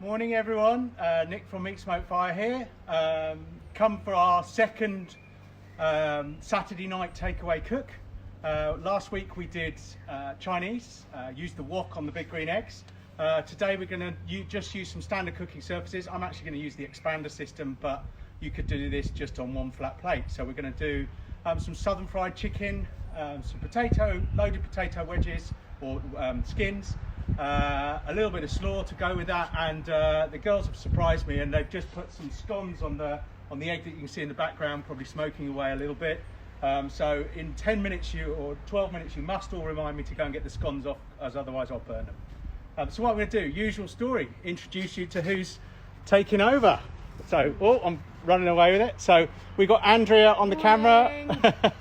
Morning everyone, Nick from Meat Smoke Fire here. Come for our second Saturday night takeaway cook. Last week we did Chinese, used the wok on the big green eggs. Today we're going to just use some standard cooking surfaces. I'm actually going to use the expander system, but you could do this just on one flat plate. So we're going to do some southern fried chicken, some loaded potato wedges or skins, a little bit of slaw to go with that, and the girls have surprised me and they've just put some scones on the egg that you can see in the background, probably smoking away a little bit. So in 10 minutes or 12 minutes you must all remind me to go and get the scones off, as otherwise I'll burn them. So what I'm going to do, usual story, introduce you to who's taking over. So, I'm running away with it. So we've got Andrea on the camera.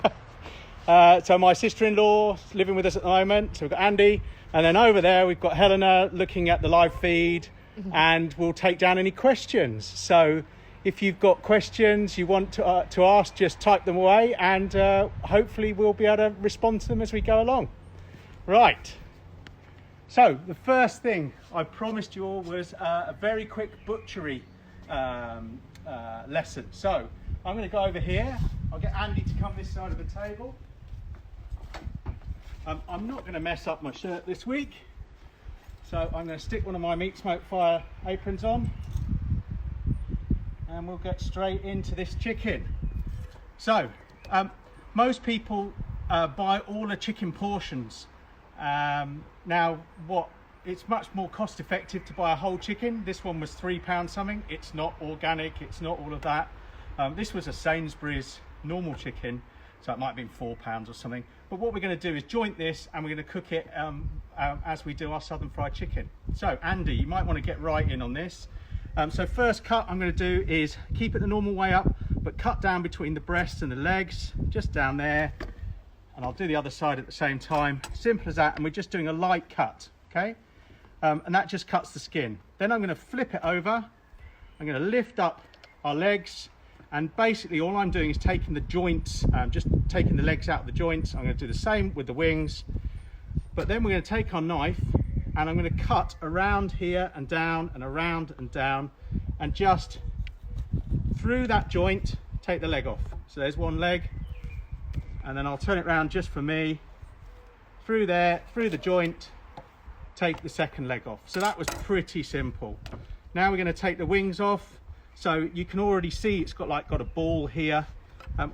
So my sister-in-law living with us at the moment. So we've got Andy, and then over there we've got Helena looking at the live feed, and we'll take down any questions. So if you've got questions you want to ask, just type them away, and hopefully we'll be able to respond to them as we go along. Right. So the first thing I promised you all was a very quick butchery lesson. So I'm going to go over here. I'll get Andy to come this side of the table. I'm not going to mess up my shirt this week, so I'm going to stick one of my Meat Smoke Fire aprons on, and we'll get straight into this chicken. So most people buy all the chicken portions. Now it's much more cost effective to buy a whole chicken. This one was £3 something. It's not organic, it's not all of that. This was a Sainsbury's normal chicken, so it might have been £4 or something. But what we're going to do is joint this, and we're going to cook it as we do our southern fried chicken. So Andy, you might want to get right in on this. So first cut I'm going to do is keep it the normal way up, but cut down between the breasts and the legs, just down there. And I'll do the other side at the same time. Simple as that, and we're just doing a light cut, okay? And that just cuts the skin. Then I'm going to flip it over. I'm going to lift up our legs, and basically all I'm doing is taking the joints, just taking the legs out of the joints. I'm going to do the same with the wings, but then we're going to take our knife and I'm going to cut around here and down and around and down, and just through that joint take the leg off. So there's one leg, and then I'll turn it around just for me, through there, through the joint, take the second leg off. So that was pretty simple. Now we're going to take the wings off. So you can already see it's got a ball here.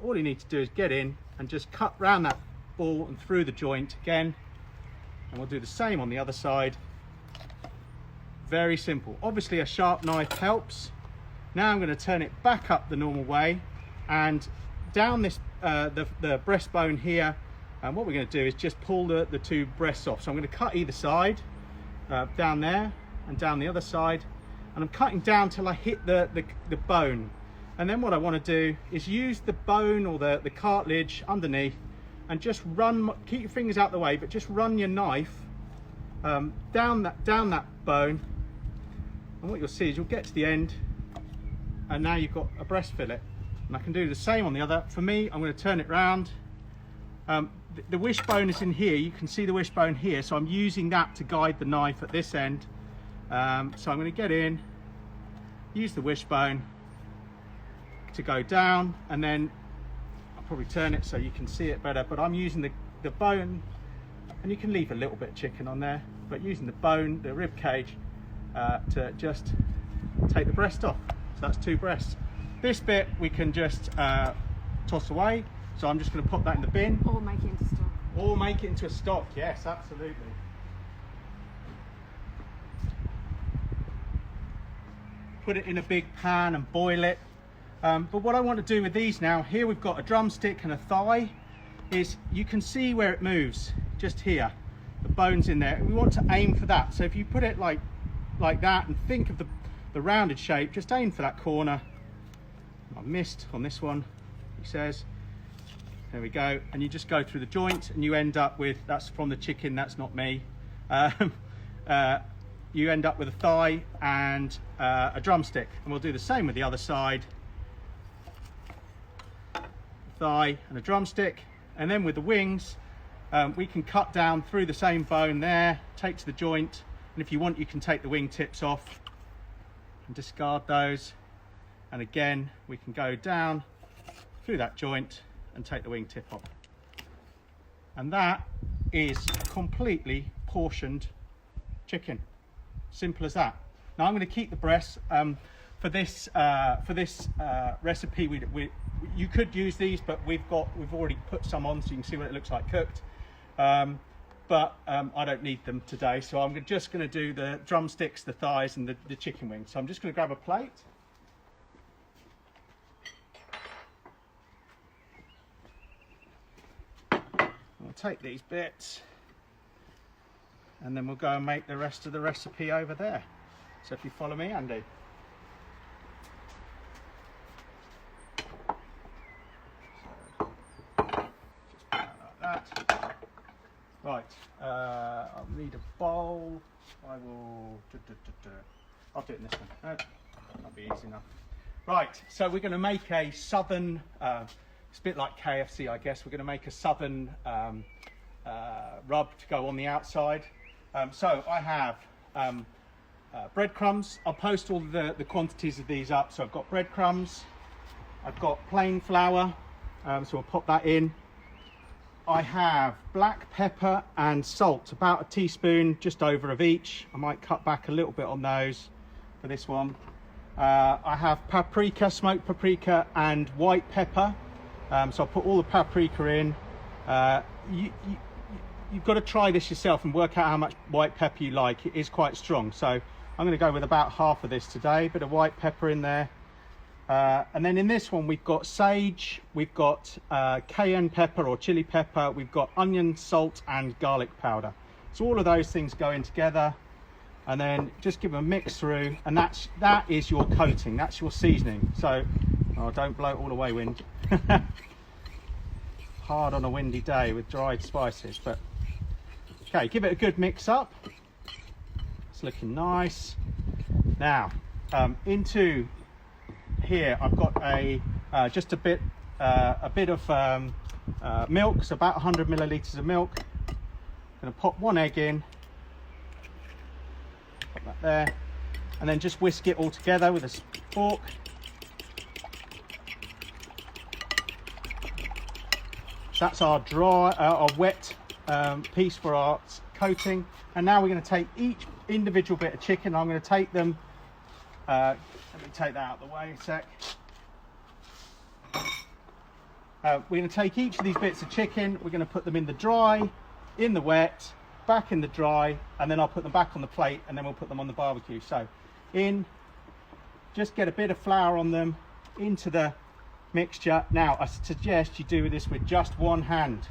All you need to do is get in and just cut round that ball and through the joint again, and we'll do the same on the other side. Very simple. Obviously a sharp knife helps. Now I'm going to turn it back up the normal way and down this the breastbone here, and what we're going to do is just pull the two breasts off. So I'm going to cut either side, down there and down the other side, and I'm cutting down till I hit the bone. And then what I want to do is use the bone or the cartilage underneath, and just keep your fingers out the way, but just run your knife down that bone, and what you'll see is you'll get to the end, and now you've got a breast fillet. And I can do the same on the other. For me, I'm going to turn it round. The wishbone is in here. You can see the wishbone here, so I'm using that to guide the knife at this end. So I'm going to get in, use the wishbone to go down, and then I'll probably turn it so you can see it better, but I'm using the bone, and you can leave a little bit of chicken on there, but using the bone, the rib cage, to just take the breast off. So that's two breasts. This bit we can just toss away, so I'm just going to pop that in the bin. Or make it into stock. Or make it into a stock, yes, absolutely. Put it in a big pan and boil it. But what I want to do with these now, here we've got a drumstick and a thigh, is you can see where it moves, just here. The bone's in there. We want to aim for that. So if you put it like that and think of the rounded shape, just aim for that corner. I missed on this one, he says. There we go. And you just go through the joint, and you end up with, that's from the chicken, that's not me. You end up with a thigh and a drumstick, and we'll do the same with the other side. Thigh and a drumstick, and then with the wings, we can cut down through the same bone there, take to the joint, and if you want you can take the wing tips off and discard those. And again, we can go down through that joint and take the wing tip off. And that is completely portioned chicken. Simple as that. Now I'm going to keep the breasts. For this recipe, you could use these, but we've already put some on so you can see what it looks like cooked. But I don't need them today, so I'm just going to do the drumsticks, the thighs, and the chicken wings. So I'm just going to grab a plate. I'll take these bits, and then we'll go and make the rest of the recipe over there. So if you follow me, Andy. Just put that like that. Right, I'll need a bowl. I'll do it in this one. No, that'll be easy enough. Right, so we're going to make a southern, it's a bit like KFC, I guess. We're going to make a southern rub to go on the outside. So I have breadcrumbs. I'll post all the quantities of these up. So I've got breadcrumbs, I've got plain flour, so I'll pop that in. I have black pepper and salt, about a teaspoon, just over of each. I might cut back a little bit on those for this one. I have paprika, smoked paprika, and white pepper. So I'll put all the paprika in. You've got to try this yourself and work out how much white pepper you like. It is quite strong, so I'm going to go with about half of this today. Bit of white pepper in there. And then in this one we've got sage, we've got cayenne pepper or chili pepper, we've got onion, salt and garlic powder. So all of those things go in together, and then just give them a mix through, and that is your coating, that's your seasoning. So don't blow it all away, wind. Hard on a windy day with dried spices, but okay, give it a good mix up. It's looking nice. Now into here I've got just a bit of milk, so about 100 millilitres of milk. I'm going to pop one egg in, pop that there, and then just whisk it all together with a fork. That's our dry, our wet piece for our coating. And now we're going to take each individual bit of chicken. I'm going to take them. Let me take that out of the way a sec. We're going to take each of these bits of chicken. We're going to put them in the dry, in the wet, back in the dry, and then I'll put them back on the plate, and then we'll put them on the barbecue. So just get a bit of flour on them into the mixture. Now I suggest you do this with just one hand.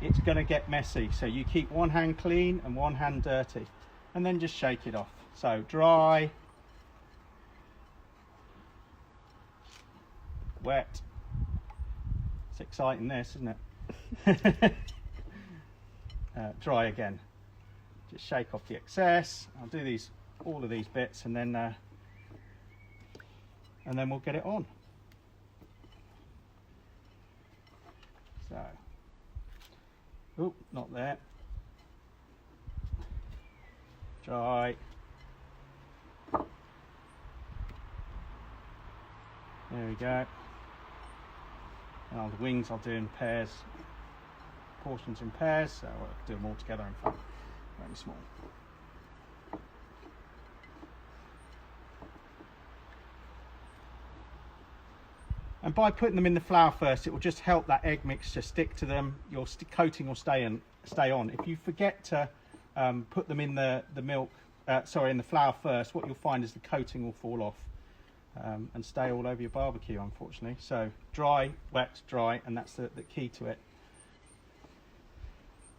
It's going to get messy, so you keep one hand clean and one hand dirty, and then just shake it off. So dry, wet. It's exciting this, isn't it? Dry again. Just shake off the excess. I'll do all of these bits, and then we'll get it on. So, oh, not there. Dry. There we go. Now the wings I'll do in pairs, portions in pairs, so I'll do them all together in fact, very small. And by putting them in the flour first, it will just help that egg mixture stick to them. Your coating will stay on. If you forget to put them in the milk, in the flour first, what you'll find is the coating will fall off and stay all over your barbecue, unfortunately. So dry, wet, dry, and that's the key to it.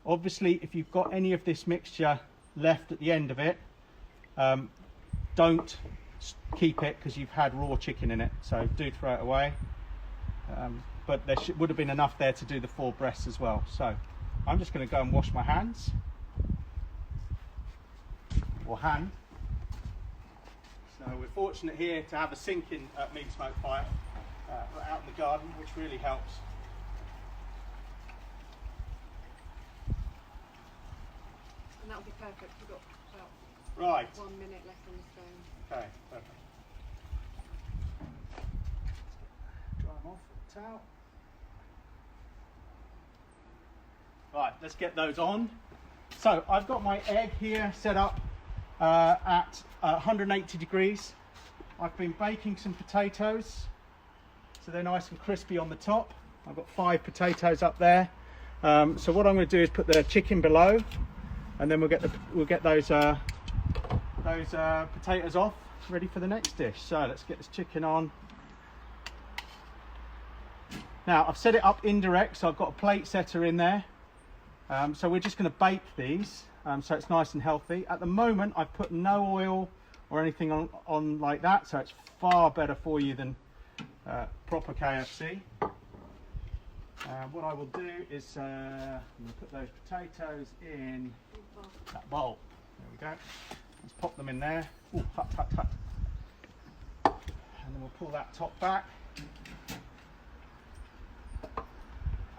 Obviously, if you've got any of this mixture left at the end of it, don't keep it because you've had raw chicken in it, so do throw it away. But there would have been enough there to do the 4 breasts as well. So I'm just going to go and wash my hands, or hand. So we're fortunate here to have a sink in Meat Smoke Fire out in the garden, which really helps. And that'll be perfect. We've got about 1 minute left on the stone. Okay, perfect. out. Right, let's get those on. So I've got my egg here set up at 180 degrees. I've been baking some potatoes, so they're nice and crispy on the top. I've got 5 potatoes up there. So what I'm going to do is put the chicken below, and then we'll get those potatoes off, ready for the next dish. So let's get this chicken on. Now I've set it up indirect, so I've got a plate setter in there. So we're just going to bake these, so it's nice and healthy. At the moment I've put no oil or anything on like that, so it's far better for you than proper KFC. What I will do is I'm going to put those potatoes in that bowl. There we go. Let's pop them in there. Ooh, hut, hut, hut. And then we'll pull that top back.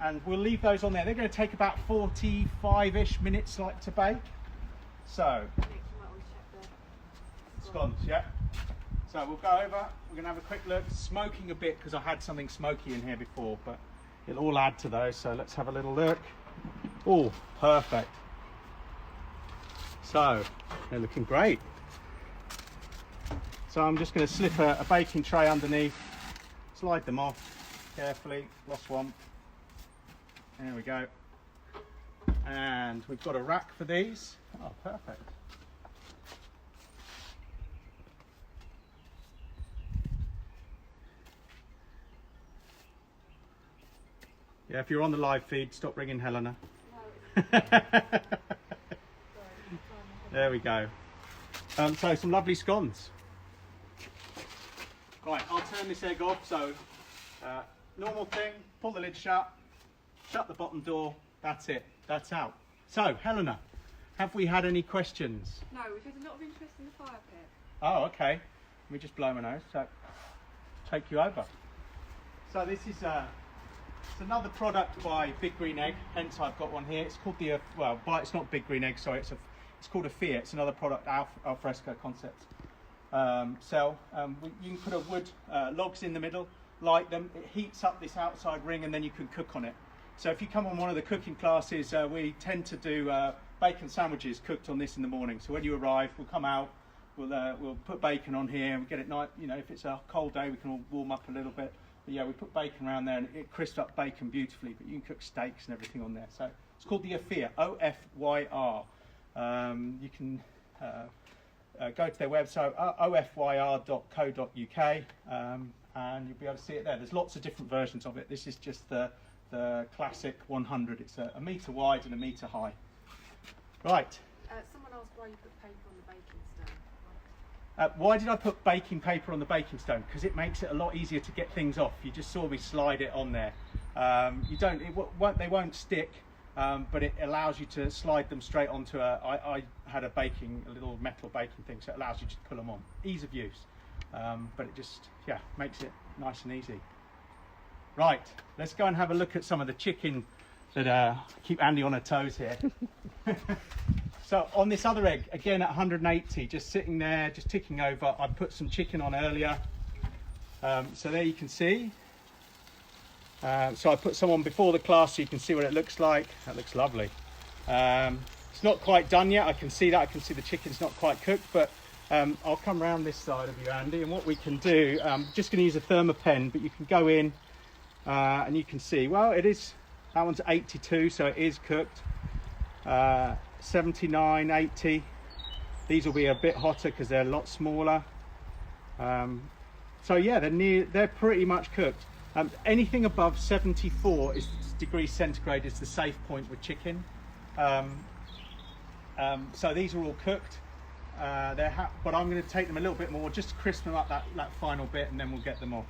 And we'll leave those on there. They're going to take about 45-ish minutes to bake. So, scones, yeah. So we'll go over, we're going to have a quick look. Smoking a bit because I had something smoky in here before, but it'll all add to those. So let's have a little look. Oh, perfect. So, they're looking great. So I'm just going to slip a baking tray underneath, slide them off carefully, lost one. There we go. And we've got a rack for these. Oh, perfect. Yeah, if you're on the live feed, stop ringing Helena. No, there we go. So some lovely scones. Right, I'll turn this egg off. So normal thing, pull the lid shut, shut the bottom door, that's it, that's out. So Helena, have we had any questions? No, we've had a lot of interest in the fire pit. Oh, okay. Let me just blow my nose, so take you over. So this is it's another product by Big Green Egg, hence I've got one here. It's called the, it's not Big Green Egg, sorry, it's called a Fiat. It's another product al fresco concept. You can put a wood logs in the middle, light them, it heats up this outside ring, and then you can cook on it. So if you come on one of the cooking classes, we tend to do bacon sandwiches cooked on this in the morning. So when you arrive, we'll come out, we'll put bacon on here and get it nice. You know, if it's a cold day, we can all warm up a little bit. But yeah, we put bacon around there and it crisps up bacon beautifully, but you can cook steaks and everything on there. So it's called the Ofyr, O-F-Y-R. You can go to their website, ofyr.co.uk, and you'll be able to see it there. There's lots of different versions of it. This is just the classic 100. It's a metre wide and a metre high. Right. Someone asked why you put paper on the baking stone. Why did I put baking paper on the baking stone? Because it makes it a lot easier to get things off. You just saw me slide it on there. They won't stick, but it allows you to slide them straight onto I had a little metal baking thing, so it allows you to pull them on. Ease of use, but it just, yeah, makes it nice and easy. Right, let's go and have a look at some of the chicken that keep Andy on her toes here. So on this other egg, again at 180, just sitting there, just ticking over. I put some chicken on earlier. So there you can see. So I put some on before the class so you can see what it looks like. That looks lovely. It's not quite done yet. I can see that. I can see the chicken's not quite cooked, but I'll come around this side of you, Andy. And what we can do, I'm just going to use a thermopen, but you can go in and you can see, well, it is, that one's 82, so it is cooked. 79, 80. These will be a bit hotter because they're a lot smaller. So yeah, they're pretty much cooked. Anything above 74 degrees centigrade is the safe point with chicken. So these are all cooked. But I'm going to take them a little bit more just to crisp them up that final bit, and then we'll get them off.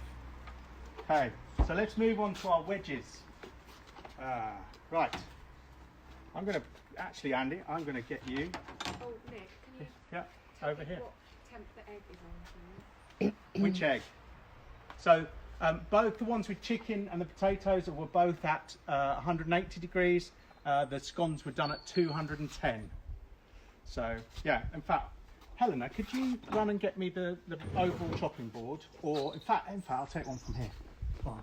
Okay, so let's move on to our wedges. Right. I'm going to, actually Andy, I'm going to get you. Oh, Nick, can you over here. What temp the egg is on, please? Which egg? So both the ones with chicken and the potatoes were both at 180 degrees. The scones were done at 210. So yeah, in fact, Helena, could you run and get me the oval chopping board? Or in fact, I'll take one from here. Fine.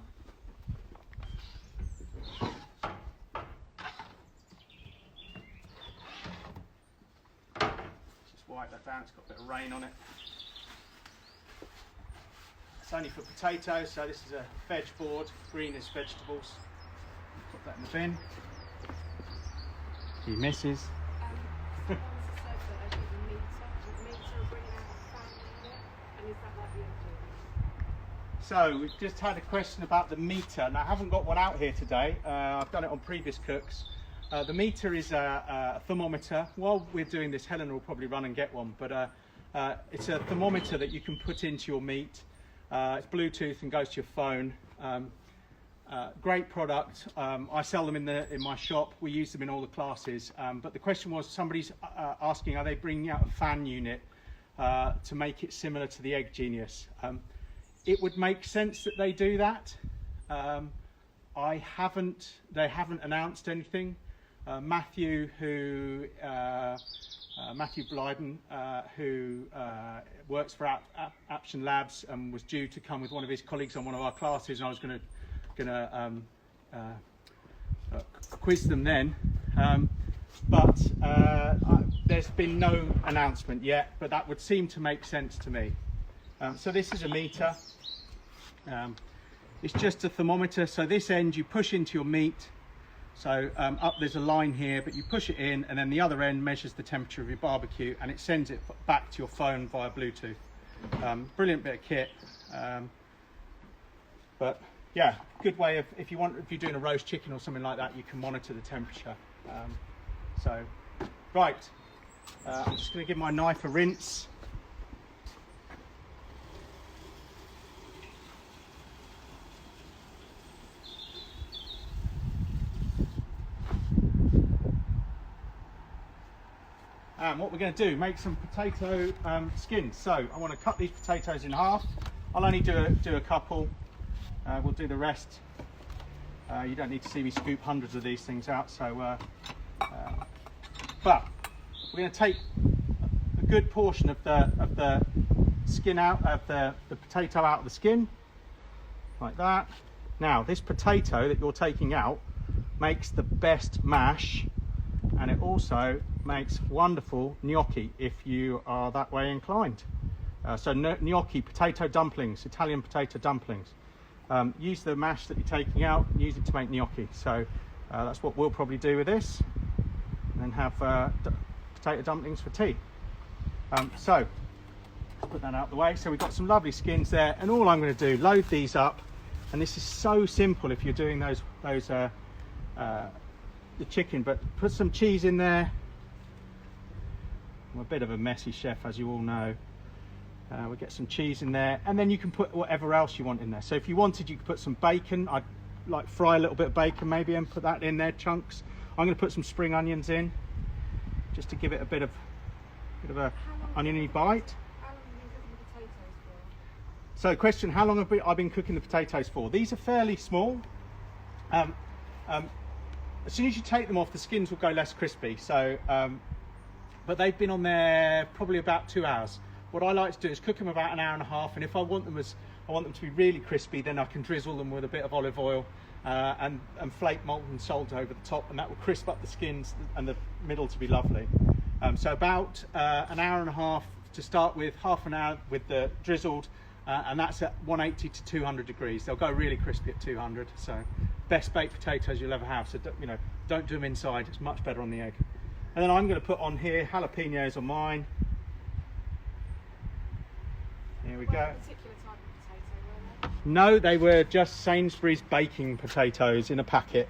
wipe that down, it's got a bit of rain on it. It's only for potatoes, so this is a veg board, green is vegetables. Put that in the bin. He misses. Someone said that they did a meter bringing out a fan unit, and is that like the engine? So we've just had a question about the meter. Now I haven't got one out here today. I've done it on previous cooks. The meter is a thermometer. While we're doing this, Helen will probably run and get one, but it's a thermometer that you can put into your meat. It's Bluetooth and goes to your phone. Great product. I sell them in my shop. We use them in all the classes. But the question was, somebody's asking, are they bringing out a fan unit to make it similar to the Egg Genius? It would make sense that they do that. They haven't announced anything. Matthew Blyden, who works for Action Labs and was due to come with one of his colleagues on one of our classes, and I was going to quiz them then. But there's been no announcement yet, but that would seem to make sense to me. So this is a meter. It's just a thermometer. So this end you push into your meat. So up there's a line here, but you push it in, and then the other end measures the temperature of your barbecue, and it sends it back to your phone via Bluetooth. Brilliant bit of kit. But yeah, good way of, if you're doing a roast chicken or something like that, you can monitor the temperature. Right, I'm just going to give my knife a rinse. And what we're going to do, make some potato skins. So I want to cut these potatoes in half. I'll only do a couple. We'll do the rest. You don't need to see me scoop hundreds of these things out. So, but we're going to take a good portion of the skin out of the potato out of the skin, like that. Now, this potato that you're taking out makes the best mash, and it also makes wonderful gnocchi if you are that way inclined. So gnocchi, potato dumplings, Italian potato dumplings. Use the mash that you're taking out, use it to make gnocchi. So that's what we'll probably do with this, and then have potato dumplings for tea. So let's put that out of the way. So we've got some lovely skins there, and all I'm going to do, load these up, and this is so simple if you're doing the chicken, but put some cheese in there. I'm a bit of a messy chef, as you all know. We'll get some cheese in there, and then you can put whatever else you want in there. So if you wanted, you could put some bacon. I'd like fry a little bit of bacon maybe and put that in there, chunks. I'm going to put some spring onions in, just to give it a bit of a oniony bite. How long have you been cooking the potatoes for? So question, how long have I been cooking the potatoes for? These are fairly small. As soon as you take them off, the skins will go less crispy. So, but they've been on there probably about 2 hours. What I like to do is cook them about an hour and a half, and if I want them to be really crispy, then I can drizzle them with a bit of olive oil and flake molten salt over the top, and that will crisp up the skins and the middle to be lovely. So about an hour and a half to start with, half an hour with the drizzled, and that's at 180 to 200 degrees. They'll go really crispy at 200. So best baked potatoes you'll ever have. So don't do them inside. It's much better on the egg. And then I'm going to put on here jalapenos on mine. Here we go. A particular type of potato, weren't they? No, they were just Sainsbury's baking potatoes in a packet.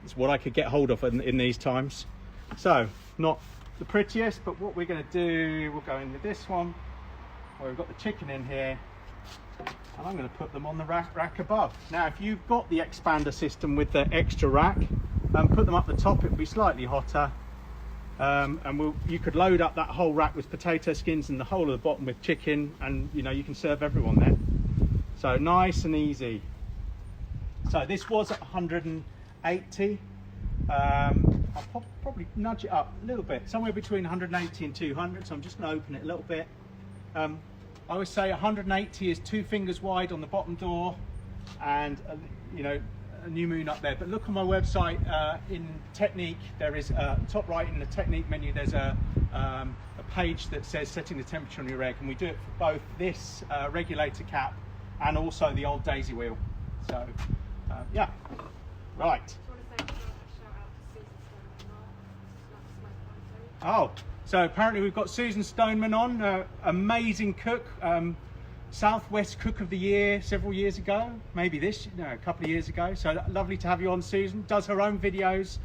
It's what I could get hold of in these times. So, not the prettiest, but what we're going to do, we'll go in with this one, where we've got the chicken in here, and I'm going to put them on the rack above. Now, if you've got the expander system with the extra rack, put them up the top, it'll be slightly hotter. And you could load up that whole rack with potato skins and the whole of the bottom with chicken, and you can serve everyone there. So nice and easy. So this was at 180. I'll probably nudge it up a little bit, somewhere between 180 and 200. So I'm just going to open it a little bit. I would say 180 is 2 fingers wide on the bottom door, and a new moon up there. But look on my website in technique. There is top right in the technique menu. There's a page that says setting the temperature on your egg, and we do it for both this regulator cap and also the old daisy wheel. So yeah, right. Do you want to say a shout out to Susan Stoneman Mark? Oh, so apparently we've got Susan Stoneman on, amazing cook, Southwest Cook of the Year several years ago, maybe a couple of years ago. So lovely to have you on, Susan. Does her own videos,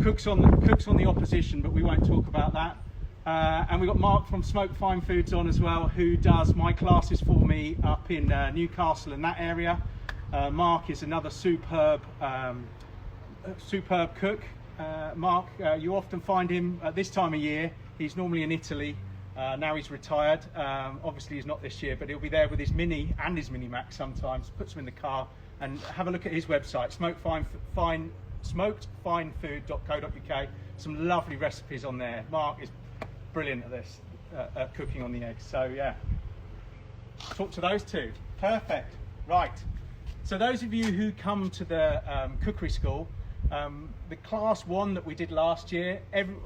cooks on the opposition, but we won't talk about that. And we've got Mark from Smoke Fine Foods on as well, who does my classes for me up in Newcastle and that area. Mark is another superb cook. Mark, you often find him at this time of year. He's normally in Italy. Now he's retired. Obviously he's not this year, but he'll be there with his Mini and his Mini Max sometimes. Puts them in the car, and have a look at his website, smokedfinefood.co.uk. Some lovely recipes on there. Mark is brilliant at this, at cooking on the eggs. So yeah, talk to those two. Perfect. Right. So those of you who come to the cookery school, the class 1 that we did last year,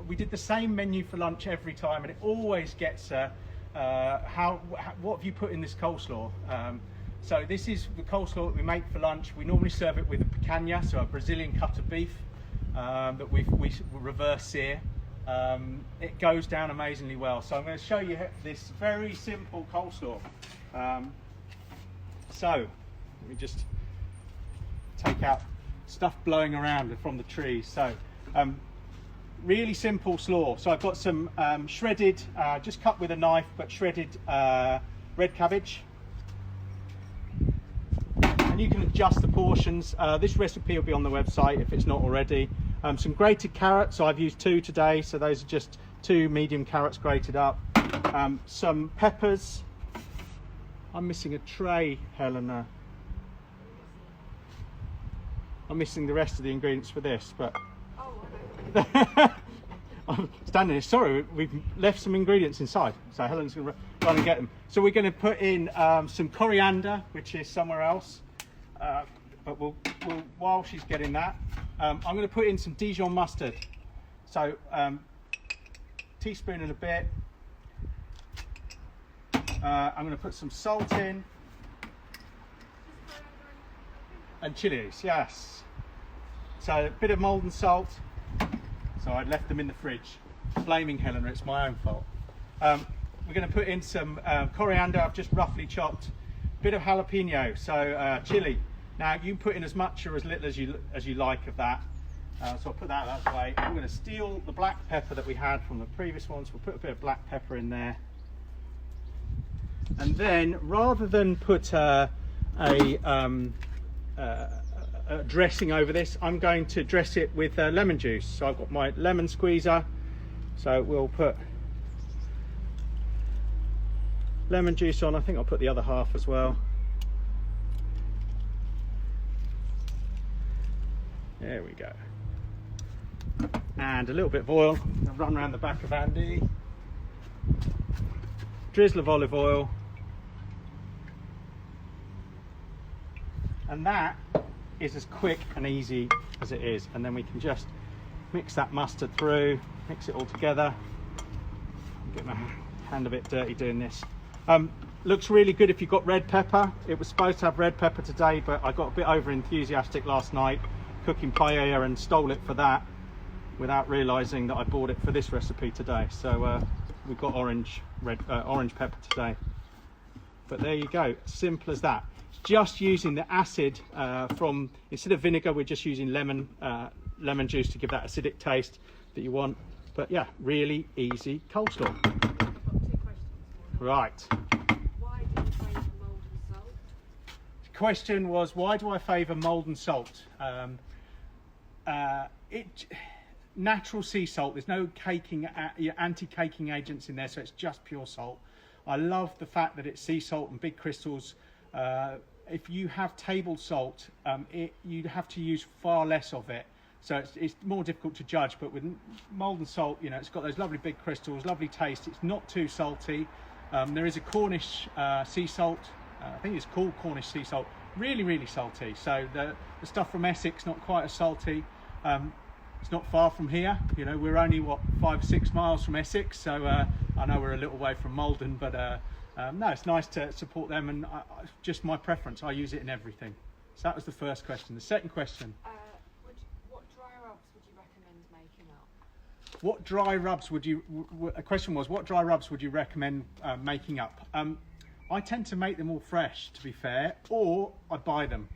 we did the same menu for lunch every time, and it always gets what have you put in this coleslaw? So this is the coleslaw that we make for lunch. We normally serve it with a picanha, so a Brazilian cut of beef that we reverse sear. It goes down amazingly well. So I'm going to show you this very simple coleslaw. So let me just take out stuff blowing around from the trees. So really simple slaw. So I've got some shredded, just cut with a knife, but shredded red cabbage. And you can adjust the portions. This recipe will be on the website if it's not already. Some grated carrots, so I've used 2 today, so those are just 2 medium carrots grated up. Some peppers. I'm missing a tray, Helena. I'm missing the rest of the ingredients for this, but I'm standing here. Sorry, we've left some ingredients inside, so Helen's going to run and get them. So we're going to put in some coriander, which is somewhere else, but we'll while she's getting that, I'm going to put in some Dijon mustard. So teaspoon and a bit. I'm going to put some salt in. And chilies, yes. So a bit of molten salt. So I'd left them in the fridge. Blaming Helena, it's my own fault. We're going to put in some coriander. I've just roughly chopped. A bit of jalapeno, so chili. Now you can put in as much or as little as you like of that. So I'll put that out of the way. I'm going to steal the black pepper that we had from the previous ones. We'll put a bit of black pepper in there. And then, rather than put a dressing over this, I'm going to dress it with lemon juice. So I've got my lemon squeezer, so we'll put lemon juice on. I think I'll put the other half as well. There we go. And a little bit of oil. I'll run around the back of Andy. Drizzle of olive oil. And that is as quick and easy as it is. And then we can just mix that mustard through, mix it all together. Get my hand a bit dirty doing this. Looks really good if you've got red pepper. It was supposed to have red pepper today, but I got a bit over enthusiastic last night cooking paella and stole it for that without realizing that I bought it for this recipe today. So we've got orange pepper today. But there you go, simple as that. Just using the acid from, instead of vinegar, we're just using lemon juice to give that acidic taste that you want. But yeah, really easy coleslaw. I've got 2 questions for you. Right. Why do you favour mould and salt? The question was, why do I favour mould and salt? Natural sea salt, there's no anti-caking agents in there, so it's just pure salt. I love the fact that it's sea salt and big crystals. If you have table salt, you'd have to use far less of it, so it's more difficult to judge. But with mould and salt, you know, it's got those lovely big crystals, lovely taste. It's not too salty. There is a Cornish sea salt. I think it's called Cornish sea salt, really salty. So the stuff from Essex, not quite as salty. It's not far from here, you know, we're only what 5 or 6 miles from Essex, so I know we're a little way from Malden, but no, it's nice to support them, and just my preference, I use it in everything. So that was the first question. The second question, what dry rubs would you recommend making up? what dry rubs would you, a question was, what dry rubs would you recommend making up? I tend to make them all fresh, to be fair, or I buy them.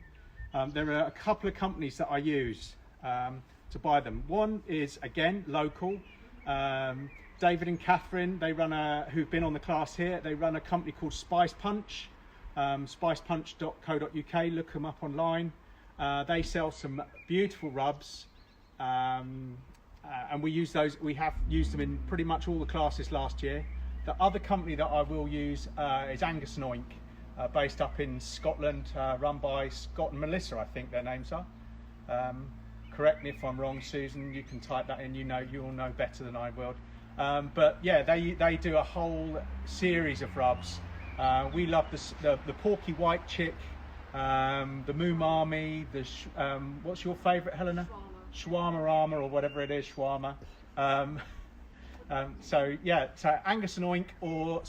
There are a couple of companies that I use to buy them. One is, again, local. David and Catherine, they run who've been on the class here, they run a company called Spice Punch, spicepunch.co.uk, look them up online. They sell some beautiful rubs, and we use those, we have used them in pretty much all the classes last year. The other company that I will use is Angus and Oink, based up in Scotland, run by Scott and Melissa, I think their names are. Correct me if I'm wrong, Susan, you can type that in, you'll know better than I will. But yeah, they do a whole series of rubs. We love the porky white chick, the Moomami, what's your favourite, Helena? Shawarma Armour, or whatever it is, shawarma. So yeah, so Angus and Oink or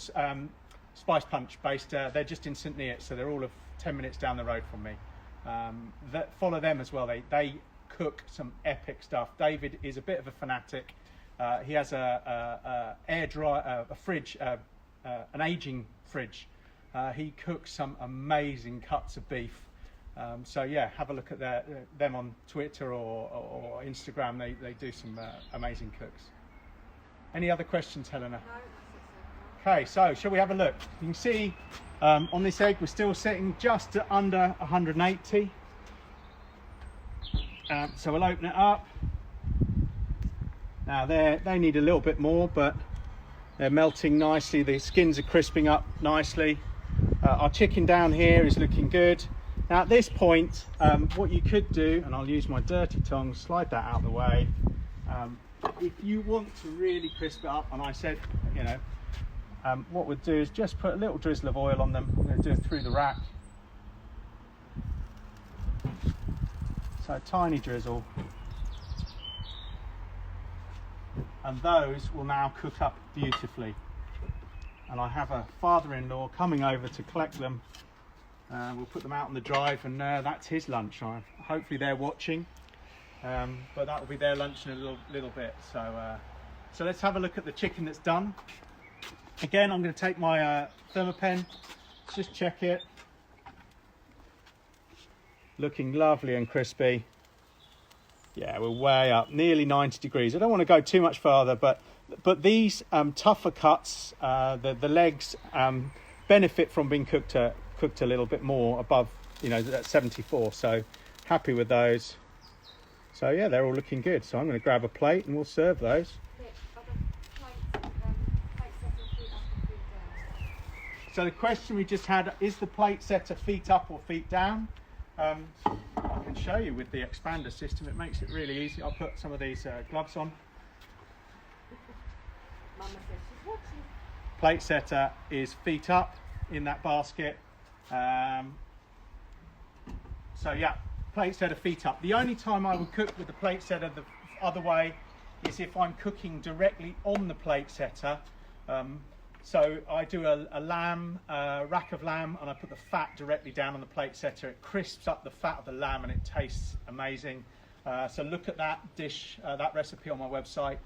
Spice Punch based, they're just in St Neots, so they're all of 10 minutes down the road from me. Follow them as well, they cook some epic stuff. David is a bit of a fanatic. He has a air dry, a fridge, an aging fridge. He cooks some amazing cuts of beef. So yeah, have a look at them on Twitter or Instagram. They do some amazing cooks. Any other questions, Helena? No, that's it, sir. Okay, so shall we have a look? You can see on this egg we're still sitting just under 180. So we'll open it up. Now they need a little bit more, but they're melting nicely. The skins are crisping up nicely. Our chicken down here is looking good. Now at this point, what you could do, and I'll use my dirty tongs, slide that out of the way. If you want to really crisp it up, and I said, you know, what we'll do is just put a little drizzle of oil on them. I'm going to do it through the rack. So a tiny drizzle. And those will now cook up beautifully. And I have a father-in-law coming over to collect them. We'll put them out on the drive, and that's his lunch. Hopefully they're watching, but that will be their lunch in a little bit. So let's have a look at the chicken that's done. Again, I'm going to take my thermopen, just check it. Looking lovely and crispy. Yeah, we're way up, nearly 90 degrees. I don't want to go too much farther, but these tougher cuts, the legs benefit from being cooked a little bit more above, you know, at 74. So happy with those. So yeah, they're all looking good. So I'm going to grab a plate and we'll serve those. So the question we just had, is the plate setter feet up or feet down? I can show you with the expander system. It makes it really easy. I'll put some of these gloves on. Mama says she's watching. Plate setter is feet up in that basket. So yeah, plate setter feet up. The only time I would cook with the plate setter the other way is if I'm cooking directly on the plate setter. So I do a lamb, rack of lamb, and I put the fat directly down on the plate setter. It crisps up the fat of the lamb and it tastes amazing. So look at that dish, that recipe on my website.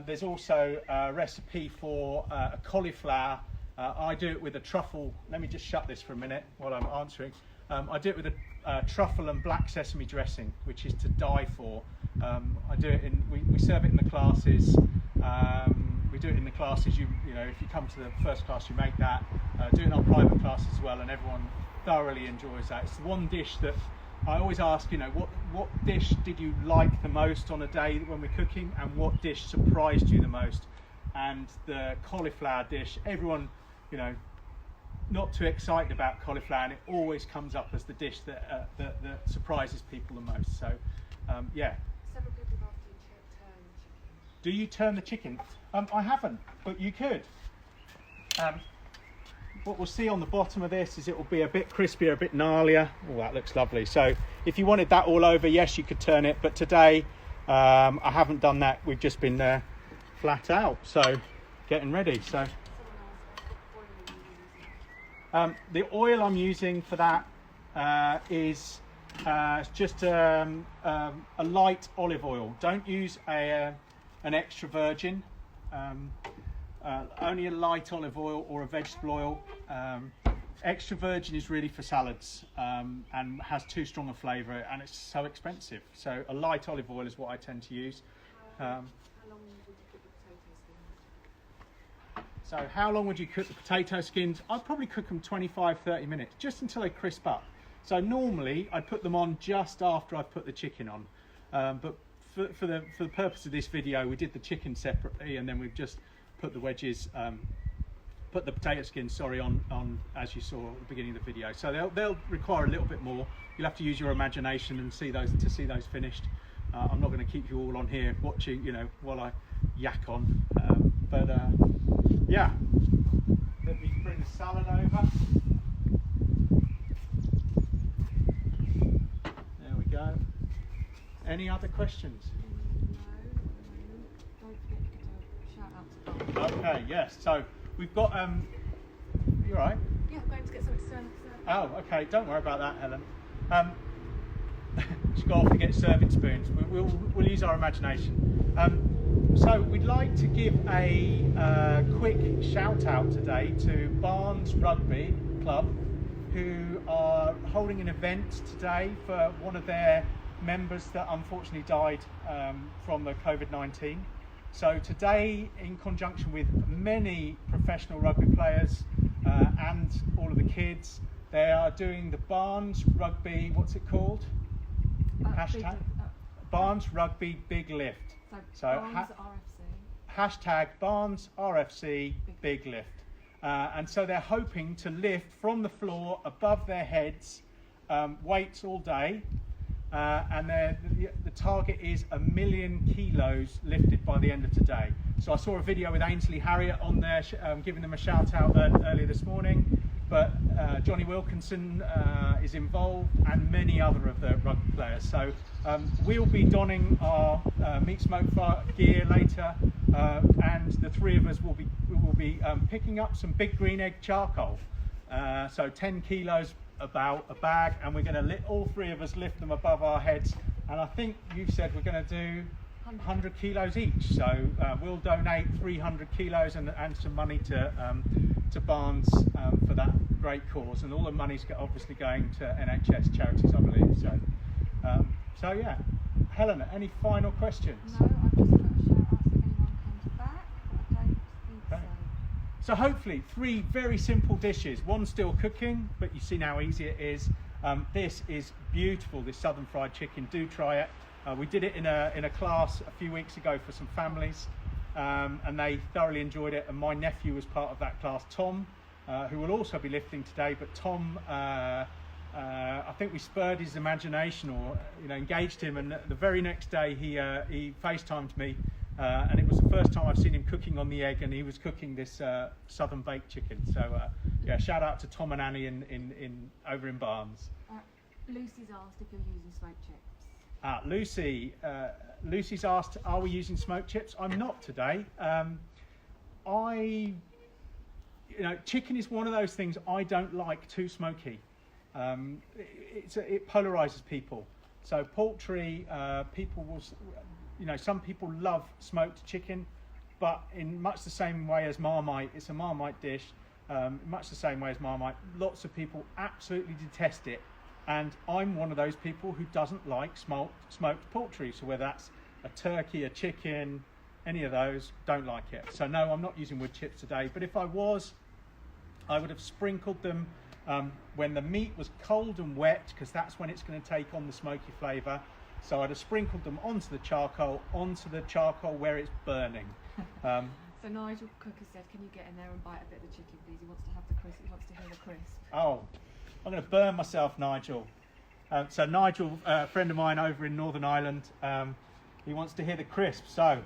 There's also a recipe for a cauliflower. I do it with a truffle. Let me just shut this for a minute while I'm answering. I do it with a truffle and black sesame dressing, which is to die for. I do it we serve it in the classes. We do it in the classes. You know, if you come to the first class, you make that. Do it in our private classes as well, and everyone thoroughly enjoys that. It's the one dish that I always ask, you know, what dish did you like the most on a day when we're cooking, and what dish surprised you the most? And the cauliflower dish, everyone, you know, not too excited about cauliflower, and it always comes up as the dish that surprises people the most. So, yeah. Several people have asked you to turn chicken. Do you turn the chicken? I haven't, but you could. what we'll see on the bottom of this is it will be a bit crispier, a bit gnarlier. Oh, that looks lovely. So if you wanted that all over, yes, you could turn it. But today, I haven't done that. We've just been flat out. So getting ready. So the oil I'm using for that is just a light olive oil. Don't use an extra virgin. Only a light olive oil or a vegetable oil. Extra virgin is really for salads and has too strong a flavour, and it's so expensive. So a light olive oil is what I tend to use. How long would you cook the potato skins? So how long would you cook the potato skins? I'd probably cook them 25-30 minutes, just until they crisp up. So normally I'd put them on just after I've put the chicken on, but for the purpose of this video, we did the chicken separately, and then we've just put the wedges, put the potato skins, sorry, on as you saw at the beginning of the video. So they'll require a little bit more. You'll have to use your imagination and see those finished. I'm not going to keep you all on here watching, you know, while I yak on. Yeah, let me bring the salad over. There we go. Any other questions? Okay, yes. So we've got. You all right? Yeah, I'm going to get something to serve. Oh, okay. Don't worry about that, Helen. She's got off to get serving spoons. We'll use our imagination. So we'd like to give a quick shout out today to Barnes Rugby Club, who are holding an event today for one of their members that unfortunately died from the COVID-19. So today, in conjunction with many professional rugby players and all of the kids, they are doing the Barnes Rugby, what's it called? Hashtag? Barnes Rugby Big Lift. So Barnes RFC. Hashtag Barnes RFC Big Lift. And so they're hoping to lift from the floor above their heads weights all day. And the target is 1 million kilos lifted by the end of today. So I saw a video with Ainsley Harriott on there, giving them a shout out earlier this morning. But Johnny Wilkinson is involved, and many other of the rugby players. So we'll be donning our meat smoke gear later, and the three of us will be picking up some big green egg charcoal. So 10 kilos about a bag, and we're going to all three of us lift them above our heads, and I think you've said we're going to do 100 kilos each, so we'll donate 300 kilos and some money to Barnes for that great cause, and all the money's obviously going to NHS charities, I believe. So yeah, Helen, any final questions? No, I've just got a shout out if anyone comes back, but I don't think Okay. So hopefully 3 very simple dishes. One still cooking, but you see how easy it is. This is beautiful, this southern fried chicken. Do try it. We did it in a class a few weeks ago for some families, and they thoroughly enjoyed it. And my nephew was part of that class, Tom, who will also be lifting today. But Tom, I think we spurred his imagination, or engaged him, and the very next day he FaceTimed me. And it was the first time I've seen him cooking on the egg, and he was cooking this southern baked chicken. So yeah, shout out to Tom and Annie in over in Barnes. Lucy's asked if you're using smoked chips. Lucy's asked, are we using smoked chips? I'm not today. Chicken is one of those things I don't like too smoky. It polarizes people. So poultry, people will, some people love smoked chicken, but in much the same way as Marmite, it's a Marmite dish, much the same way as Marmite, lots of people absolutely detest it. And I'm one of those people who doesn't like smoked poultry. So whether that's a turkey, a chicken, any of those, don't like it. So no, I'm not using wood chips today. But if I was, I would have sprinkled them when the meat was cold and wet, because that's when it's going to take on the smoky flavour. So I'd have sprinkled them onto the charcoal where it's burning. So Nigel Cooker said, can you get in there and bite a bit of the chicken, please? He wants to have the crisp. He wants to hear the crisp. Oh, I'm going to burn myself, Nigel. So Nigel, a friend of mine over in Northern Ireland, he wants to hear the crisp. So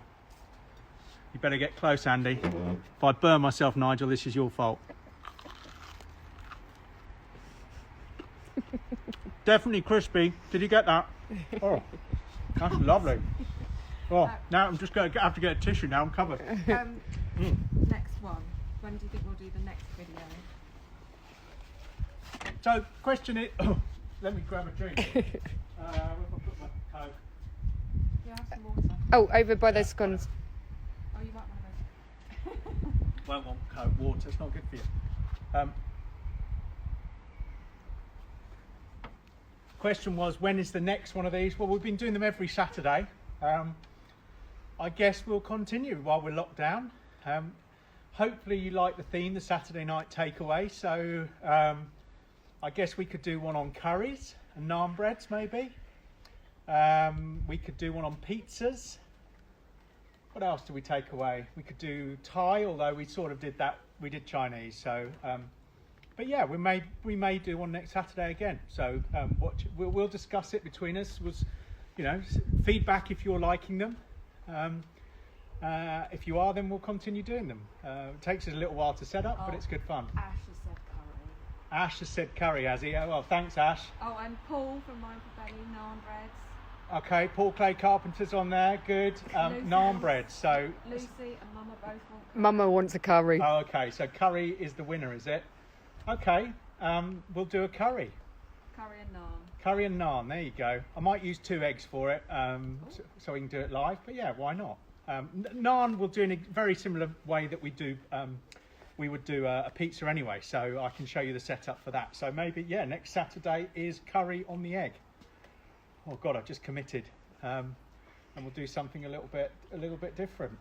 you better get close, Andy. If I burn myself, Nigel, this is your fault. Definitely crispy. Did you get that? Oh, that's lovely. Oh, now I'm just going to have to get a tissue now. I'm covered. Next one. When do you think we'll do the next video? So, question is, let me grab a drink. Where have I put my Coke? Yeah, have some water. Oh, over by those scones. Oh, you might want those. Won't want Coke, water. It's not good for you. Question was, when is the next one of these? Well, we've been doing them every Saturday. I guess we'll continue while we're locked down. Hopefully you like the theme, the Saturday night takeaway. So I guess we could do one on curries and naan breads maybe. We could do one on pizzas. What else do we take away? We could do Thai, although we sort of did that. We did Chinese. So, but yeah, we may do one next Saturday again. So we'll discuss it between us. Feedback if you're liking them. If you are, then we'll continue doing them. It takes us a little while to set up, but it's good fun. Ash has said curry. Ash has said curry, has he? Oh, well, thanks, Ash. Oh, and Paul from Mindful Belly, naan breads. Okay, Paul Clay Carpenter's on there. Good. Naan breads. So Lucy and Mama both want. Mama wants a curry. Oh, okay. So curry is the winner, is it? Okay. We'll do a curry. Curry and naan. Curry and naan. There you go. I might use 2 eggs for it, so we can do it live. But yeah, why not? Naan we'll do in a very similar way that we would do a pizza anyway. So I can show you the setup for that. So maybe next Saturday is curry on the egg. Oh God, I've just committed, and we'll do something a little bit different.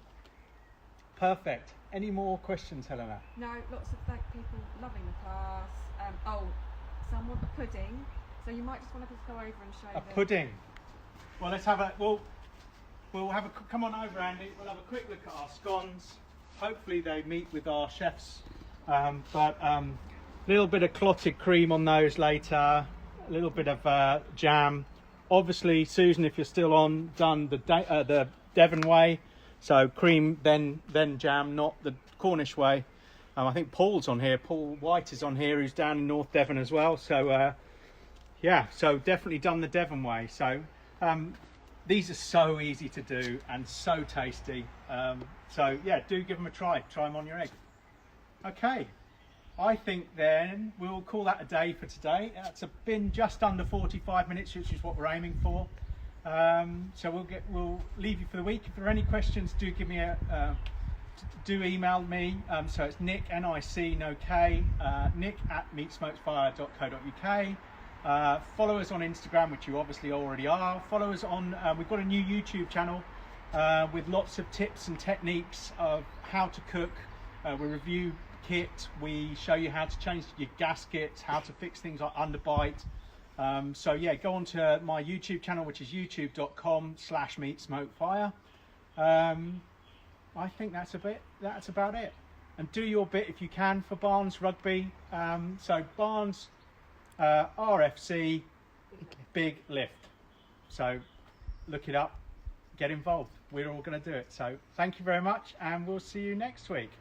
Perfect. Any more questions, Helena? No, lots of people loving the class. Some want a pudding, so you might just want to just go over and show A them. pudding. Well, let's have a. We'll have a. Come on over, Andy. We'll have a quick look at our scones. Hopefully, they meet with our chefs. But a little bit of clotted cream on those later. A little bit of jam. Obviously, Susan, if you're still on, done the Devon way. So cream, then jam, not the Cornish way. I think Paul's on here. Paul White is on here, who's down in North Devon as well. So so definitely done the Devon way. So these are so easy to do and so tasty. So yeah, do give them a try. Try them on your egg. Okay, I think then we'll call that a day for today. It's been just under 45 minutes, which is what we're aiming for. So we'll leave you for the week. If there are any questions, do give me do email me. So it's Nick, N-I-C, no K, Nick at meatsmokefire.co.uk. Follow us on Instagram, which you obviously already are. Follow us on, we've got a new YouTube channel with lots of tips and techniques of how to cook. We review kit, we show you how to change your gaskets, how to fix things like underbite. So yeah, go on to my YouTube channel, which is youtube.com/meatsmokefire. I think that's about it. And do your bit if you can for Barnes Rugby. So Barnes RFC Big Lift. So look it up, get involved. We're all going to do it. So thank you very much, and we'll see you next week.